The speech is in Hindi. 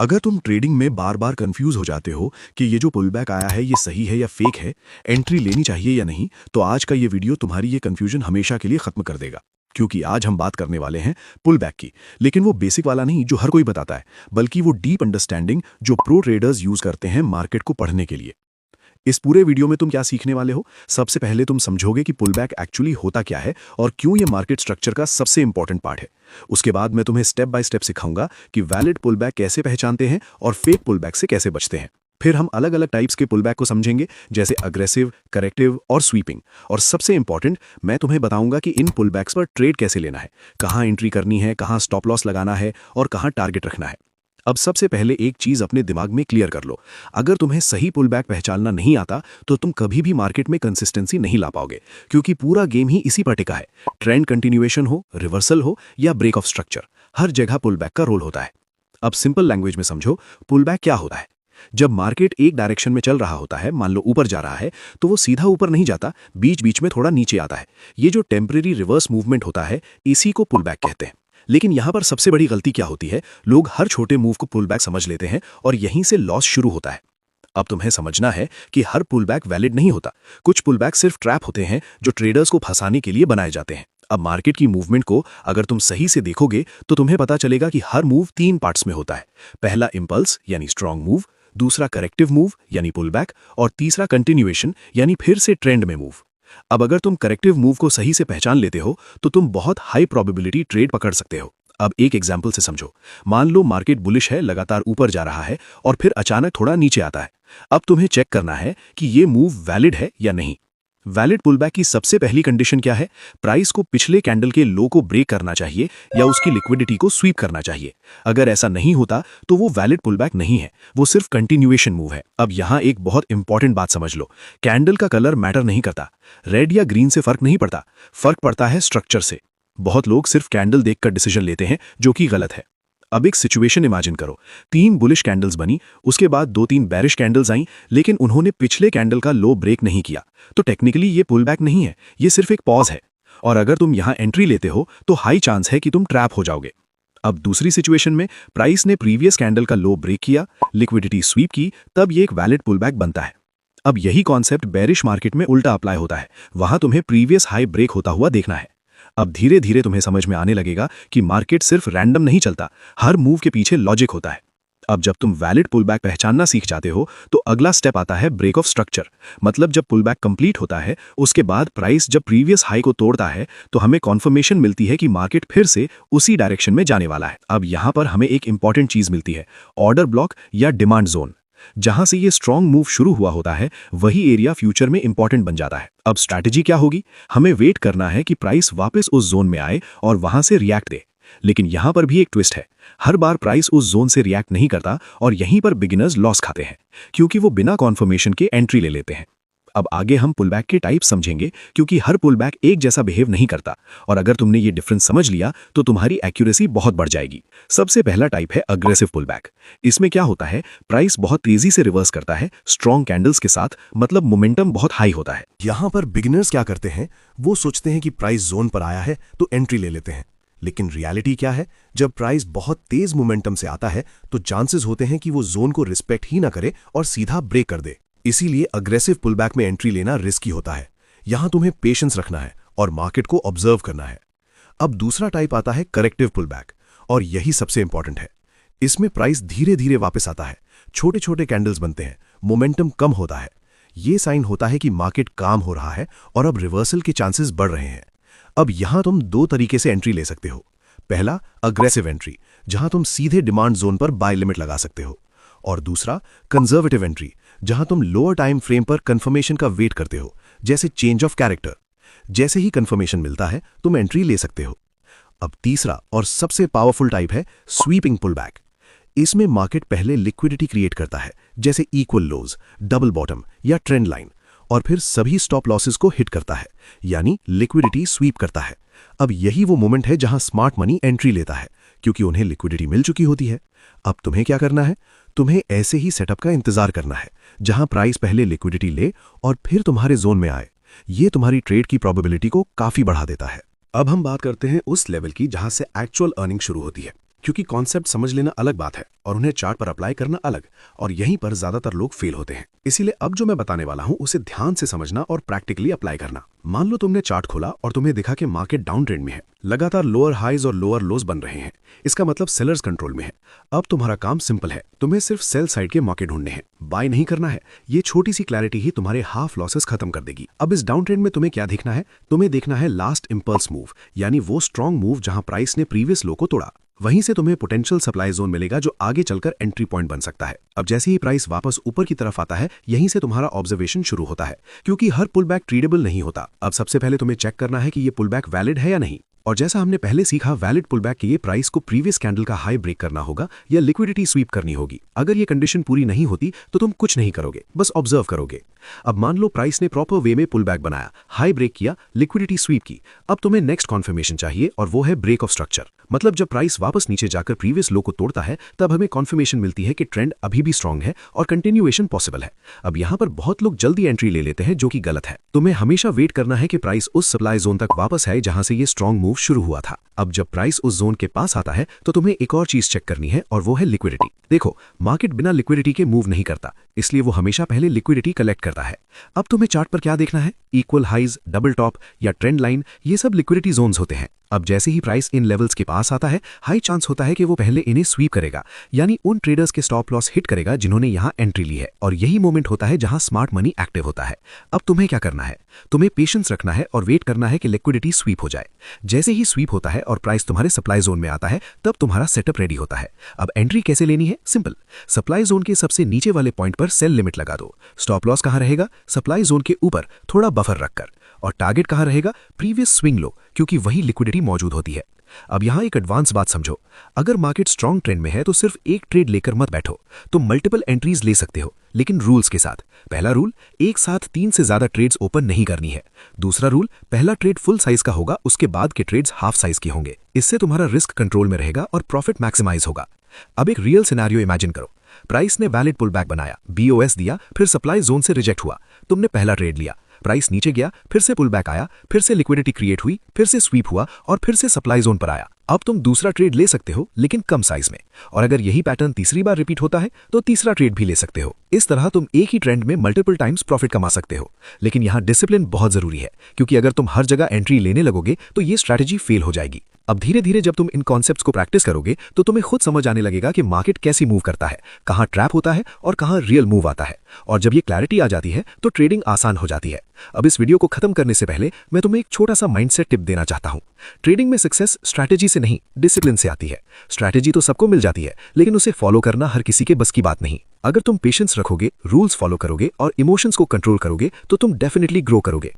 अगर तुम ट्रेडिंग में बार बार कंफ्यूज हो जाते हो कि ये जो पुलबैक आया है ये सही है या फेक है, एंट्री लेनी चाहिए या नहीं, तो आज का ये वीडियो तुम्हारी ये कंफ्यूजन हमेशा के लिए खत्म कर देगा। क्योंकि आज हम बात करने वाले हैं पुलबैक की, लेकिन वो बेसिक वाला नहीं जो हर कोई बताता है, बल्कि वो डीप अंडरस्टैंडिंग जो प्रो ट्रेडर्स यूज करते हैं मार्केट को पढ़ने के लिए। इस पूरे वीडियो में तुम क्या सीखने वाले हो? सबसे पहले तुम समझोगे कि पुलबैक एक्चुअली होता क्या है और क्यों ये मार्केट स्ट्रक्चर का सबसे इंपॉर्टेंट पार्ट है। उसके बाद मैं तुम्हें स्टेप बाय स्टेप सिखाऊंगा कि वैलिड पुलबैक कैसे पहचानते हैं और फेक पुलबैक से कैसे बचते हैं। फिर हम अलग अलग टाइप्स के पुलबैक को समझेंगे, जैसे अग्रेसिव, करेक्टिव और स्वीपिंग। और सबसे इंपॉर्टेंट, मैं तुम्हें बताऊंगा कि इन पुलबैक्स पर ट्रेड कैसे लेना है, कहाँ एंट्री करनी है, कहाँ स्टॉप लॉस लगाना है और कहाँ टारगेट रखना है। अब सबसे पहले एक चीज अपने दिमाग में क्लियर कर लो, अगर तुम्हें सही पुलबैक पहचानना नहीं आता तो तुम कभी भी मार्केट में कंसिस्टेंसी नहीं ला पाओगे, क्योंकि पूरा गेम ही इसी पर टिका है। ट्रेंड कंटिन्यूएशन हो, रिवर्सल हो या ब्रेक ऑफ स्ट्रक्चर, हर जगह पुलबैक का रोल होता है। अब सिंपल लैंग्वेज में समझो, पुलबैक क्या होता है। जब मार्केट एक डायरेक्शन में चल रहा होता है, मान लो ऊपर जा रहा है, तो वो सीधा ऊपर नहीं जाता, बीच बीच में थोड़ा नीचे आता है। ये जो टेम्परेरी रिवर्स मूवमेंट होता है, इसी को पुलबैक कहते हैं। लेकिन यहां पर सबसे बड़ी गलती क्या होती है, लोग हर छोटे मूव को पुलबैक समझ लेते हैं और यहीं से लॉस शुरू होता है। अब तुम्हें समझना है कि हर पुलबैक वैलिड नहीं होता। कुछ पुलबैक सिर्फ ट्रैप होते हैं जो ट्रेडर्स को फंसाने के लिए बनाए जाते हैं। अब मार्केट की मूवमेंट को अगर तुम सही से देखोगे तो तुम्हें पता चलेगा कि हर मूव 3 पार्ट्स में होता है। पहला इंपल्स यानी स्ट्रांग मूव, दूसरा करेक्टिव मूव यानी पुलबैक और तीसरा कंटिन्यूएशन यानी फिर से ट्रेंड में मूव। अब अगर तुम करेक्टिव मूव को सही से पहचान लेते हो तो तुम बहुत हाई प्रोबेबिलिटी ट्रेड पकड़ सकते हो। अब एक एग्जाम्पल से समझो, मान लो मार्केट बुलिश है, लगातार ऊपर जा रहा है और फिर अचानक थोड़ा नीचे आता है। अब तुम्हें चेक करना है कि ये मूव वैलिड है या नहीं। वैलिड पुलबैक की सबसे पहली कंडीशन क्या है? प्राइस को पिछले कैंडल के लो को ब्रेक करना चाहिए या उसकी लिक्विडिटी को स्वीप करना चाहिए। अगर ऐसा नहीं होता तो वो वैलिड पुलबैक नहीं है, वो सिर्फ कंटिन्यूएशन मूव है। अब यहां एक बहुत इंपॉर्टेंट बात समझ लो, कैंडल का कलर मैटर नहीं करता, रेड या ग्रीन से फर्क नहीं पड़ता, फर्क पड़ता है स्ट्रक्चर से। बहुत लोग सिर्फ कैंडल देखकर डिसीजन लेते हैं, जो कि गलत है। अब एक सिचुएशन इमेजिन करो, 3 बुलिश कैंडल्स बनी, उसके बाद 2-3 बेरिश कैंडल्स आईं, लेकिन उन्होंने पिछले कैंडल का लो ब्रेक नहीं किया, तो टेक्निकली ये पुलबैक नहीं है, ये सिर्फ एक पॉज है। और अगर तुम यहां एंट्री लेते हो तो हाई चांस है कि तुम ट्रैप हो जाओगे। अब दूसरी सिचुएशन में प्राइस ने प्रीवियस कैंडल का लो ब्रेक किया, लिक्विडिटी स्वीप की, तब ये एक वैलिड पुलबैक बनता है। अब यही कॉन्सेप्ट बेरिश मार्केट में उल्टा अप्लाई होता है, वहां तुम्हें प्रीवियस हाई ब्रेक होता हुआ देखना है। अब धीरे धीरे तुम्हें समझ में आने लगेगा कि मार्केट सिर्फ रैंडम नहीं चलता, हर मूव के पीछे लॉजिक होता है। अब जब तुम वैलिड पुलबैक पहचानना सीख जाते हो तो अगला स्टेप आता है ब्रेक ऑफ स्ट्रक्चर। मतलब जब पुलबैक कंप्लीट होता है, उसके बाद प्राइस जब प्रीवियस हाई को तोड़ता है तो हमें कॉन्फर्मेशन मिलती है कि मार्केट फिर से उसी डायरेक्शन में जाने वाला है। अब यहां पर हमें एक इंपॉर्टेंट चीज मिलती है, ऑर्डर ब्लॉक या डिमांड जोन। जहां से ये स्ट्रॉन्ग मूव शुरू हुआ होता है, वही एरिया फ्यूचर में इंपॉर्टेंट बन जाता है। अब स्ट्रैटेजी क्या होगी? हमें वेट करना है कि प्राइस वापस उस जोन में आए और वहां से रिएक्ट दे। लेकिन यहां पर भी एक ट्विस्ट है, हर बार प्राइस उस जोन से रिएक्ट नहीं करता और यहीं पर बिगिनर्स लॉस खाते हैं, क्योंकि वो बिना कॉन्फर्मेशन के एंट्री ले लेते हैं। अब आगे हम पुलबैक के टाइप समझेंगे, क्योंकि हर पुलबैक एक जैसा बिहेव नहीं करता, और अगर तुमने ये डिफरेंस समझ लिया तो तुम्हारी एक्यूरेसी बहुत बढ़ जाएगी। सबसे पहला टाइप है अग्रेसिव पुलबैक। इसमें क्या होता है, प्राइस बहुत तेजी से रिवर्स करता है स्ट्रॉन्ग कैंडल्स के साथ, मतलब मोमेंटम बहुत हाई होता है। यहां पर बिगिनर्स क्या करते हैं, वो सोचते हैं कि प्राइस जोन पर आया है तो एंट्री ले लेते हैं। लेकिन रियलिटी क्या है, जब प्राइस बहुत तेज मोमेंटम से आता है तो चांसेस होते हैं कि वो जोन को रिस्पेक्ट ही ना करे और सीधा ब्रेक कर दे। इसीलिए अग्रेसिव पुलबैक में एंट्री लेना रिस्की होता है। यहां तुम्हें पेशेंस रखना है और मार्केट को ऑब्जर्व करना है। अब दूसरा टाइप आता है करेक्टिव पुलबैक, और यही सबसे इंपॉर्टेंट है। इसमें प्राइस धीरे धीरे वापस आता है, छोटे छोटे कैंडल्स बनते हैं, मोमेंटम कम होता है। ये साइन होता है कि मार्केट काम हो रहा है और अब रिवर्सल के चांसेस बढ़ रहे हैं। अब यहां तुम 2 तरीके से एंट्री ले सकते हो। पहला, अग्रेसिव एंट्री, जहां तुम सीधे डिमांड जोन पर बाय लिमिट लगा सकते हो। और दूसरा, कंजर्वेटिव एंट्री, जहां तुम लोअर टाइम फ्रेम पर कंफर्मेशन का वेट करते हो, जैसे चेंज ऑफ कैरेक्टर। जैसे ही कंफर्मेशन मिलता है तुम एंट्री ले सकते हो। अब तीसरा और सबसे पावरफुल टाइप है स्वीपिंग पुलबैक। इसमें मार्केट पहले लिक्विडिटी क्रिएट करता है, जैसे इक्वल लोज, डबल बॉटम या ट्रेंड लाइन, और फिर सभी स्टॉप लॉसेस को हिट करता है, यानी लिक्विडिटी स्वीप करता है। अब यही वो मोमेंट है जहां स्मार्ट मनी एंट्री लेता है, क्योंकि उन्हें लिक्विडिटी मिल चुकी होती है। अब तुम्हें क्या करना है, तुम्हें ऐसे ही सेटअप का इंतजार करना है, जहां प्राइस पहले लिक्विडिटी ले और फिर तुम्हारे जोन में आए। ये तुम्हारी ट्रेड की प्रोबेबिलिटी को काफी बढ़ा देता है। अब हम बात करते हैं उस लेवल की जहां से एक्चुअल अर्निंग शुरू होती है। क्योंकि कॉन्सेप्ट समझ लेना अलग बात है और उन्हें चार्ट पर अप्लाई करना अलग, और यहीं पर ज्यादातर लोग फेल होते हैं। इसीलिए अब जो मैं बताने वाला हूं उसे ध्यान से समझना और प्रैक्टिकली अप्लाई करना। मान लो तुमने चार्ट खोला और तुम्हें दिखा कि मार्केट डाउन ट्रेंड में है, लगातार लोअर हाइज और लोअर लोज बन रहे हैं। इसका मतलब सेलर्स कंट्रोल में है। अब तुम्हारा काम सिंपल है, तुम्हें सिर्फ सेल साइड के मौके ढूंढने हैं, बाय नहीं करना है। ये छोटी सी क्लैरिटी ही तुम्हारे हाफ लॉसेस खत्म कर देगी। अब इस डाउन ट्रेंड में तुम्हें क्या देखना है? तुम्हें देखना है लास्ट इंपल्स मूव, यानी वो स्ट्रॉन्ग मूव जहां प्राइस ने प्रीवियस लो को तोड़ा। वहीं से तुम्हें पोटेंशियल सप्लाई जोन मिलेगा जो आगे चलकर एंट्री पॉइंट बन सकता है। अब जैसे ही प्राइस वापस ऊपर की तरफ आता है, यहीं से तुम्हारा ऑब्जर्वेशन शुरू होता है, क्योंकि हर पुलबैक ट्रेडेबल नहीं होता। अब सबसे पहले तुम्हें चेक करना है कि ये पुलबैक वैलिड है या नहीं। और जैसा हमने पहले सीखा, वैलिड पुलबैक के लिए प्राइस को प्रीवियस कैंडल का हाई ब्रेक करना होगा या लिक्विडिटी स्वीप करनी होगी। अगर ये कंडीशन पूरी नहीं होती तो तुम कुछ नहीं करोगे, बस ऑब्जर्व करोगे। अब मान लो प्राइस ने प्रॉपर वे में पुलबैक बनाया, हाई ब्रेक किया, लिक्विडिटी स्वीप की। अब तुम्हें नेक्स्ट कॉन्फर्मेशन चाहिए और वो है ब्रेक ऑफ स्ट्रक्चर। मतलब जब प्राइस वापस नीचे जाकर प्रीवियस लो को तोड़ता है, तब हमें कॉन्फर्मेशन मिलती है कि ट्रेंड अभी भी स्ट्रांग है और कंटिन्यूएशन पॉसिबल है। अब यहाँ पर बहुत लोग जल्दी एंट्री ले लेते हैं, जो कि गलत है। तुम्हें हमेशा वेट करना है कि प्राइस उस सप्लाई जोन तक वापस आए जहां से ये स्ट्रांग मूव शुरू हुआ था। अब जब प्राइस उस जोन के पास आता है तो तुम्हें एक और चीज चेक करनी है और वो है लिक्विडिटी। देखो, मार्केट बिना लिक्विडिटी के मूव नहीं करता, इसलिए वो हमेशा पहले लिक्विडिटी कलेक्ट करता है। अब तुम्हें चार्ट पर क्या देखना है? इक्वल हाइज, डबल टॉप या ट्रेंड लाइन, ये सब लिक्विडिटी जोन्स होते हैं। अब जैसे ही प्राइस इन लेवल्स के पास आता है, हाई चांस होता है कि वो पहले इन्हें स्वीप करेगा, यानी उन ट्रेडर्स के स्टॉप लॉस हिट करेगा जिन्होंने यहां एंट्री ली है। और यही मोमेंट होता है जहां स्मार्ट मनी एक्टिव होता है। अब तुम्हें क्या करना है? तुम्हें पेशेंस रखना है और वेट करना है कि लिक्विडिटी स्वीप हो जाए। जैसे ही स्वीप होता है और प्राइस तुम्हारे सप्लाई जोन में आता है, तब तुम्हारा सेटअप रेडी होता है। अब एंट्री कैसे लेनी है? सिंपल, सप्लाई जोन के सबसे नीचे वाले पॉइंट पर सेल लिमिट लगा दो। स्टॉप लॉस कहां रहेगा? सप्लाई जोन के ऊपर थोड़ा बफर रखकर। और टारगेट कहां रहेगा? प्रीवियस स्विंग लो, क्योंकि वही लिक्विडिटी मौजूद होती है। अब यहां एक एडवांस बात समझो, अगर मार्केट स्ट्रांग ट्रेंड में है तो सिर्फ एक ट्रेड लेकर मत बैठो। तुम मल्टीपल एंट्रीज ले सकते हो, लेकिन रूल्स के साथ। पहला रूल, एक साथ 3 से ज्यादा ट्रेड्स ओपन नहीं करनी है। दूसरा रूल, पहला ट्रेड फुल साइज का होगा, उसके बाद के ट्रेड्स हाफ साइज के होंगे। इससे तुम्हारा रिस्क कंट्रोल में रहेगा और प्रॉफिट मैक्सिमाइज होगा। अब एक रियल सिनेरियो इमेजिन करो, प्राइस ने वैलिड पुलबैक बनाया, BOS दिया, फिर सप्लाई जोन से रिजेक्ट हुआ। तुमने पहला ट्रेड लिया, प्राइस नीचे गया, फिर से पुलबैक आया, फिर से लिक्विडिटी क्रिएट हुई, फिर से स्वीप हुआ और फिर से सप्लाई जोन पर आया। अब तुम दूसरा ट्रेड ले सकते हो, लेकिन कम साइज में। और अगर यही पैटर्न तीसरी बार रिपीट होता है तो तीसरा ट्रेड भी ले सकते हो। इस तरह तुम एक ही ट्रेंड में मल्टीपल टाइम्स प्रॉफिट कमा सकते हो। लेकिन यहाँ डिसिप्लिन बहुत जरूरी है, क्योंकि अगर तुम हर जगह एंट्री लेने लगोगे तो ये स्ट्रैटेजी फेल हो जाएगी। अब धीरे धीरे जब तुम इन कॉन्सेप्ट्स को प्रैक्टिस करोगे तो तुम्हें खुद समझ आने लगेगा कि मार्केट कैसी मूव करता है, कहां ट्रैप होता है और कहां रियल मूव आता है। और जब ये क्लैरिटी आ जाती है तो ट्रेडिंग आसान हो जाती है। अब इस वीडियो को खत्म करने से पहले मैं तुम्हें एक छोटा सा माइंडसेट टिप देना चाहता हूं। ट्रेडिंग में सक्सेस स्ट्रैटेजी से नहीं, डिसिप्लिन से आती है। स्ट्रैटेजी तो सबको मिल जाती है, लेकिन उसे फॉलो करना हर किसी के बस की बात नहीं। अगर तुम पेशेंस रखोगे, रूल्स फॉलो करोगे और इमोशंस को कंट्रोल करोगे तो तुम डेफिनेटली ग्रो करोगे।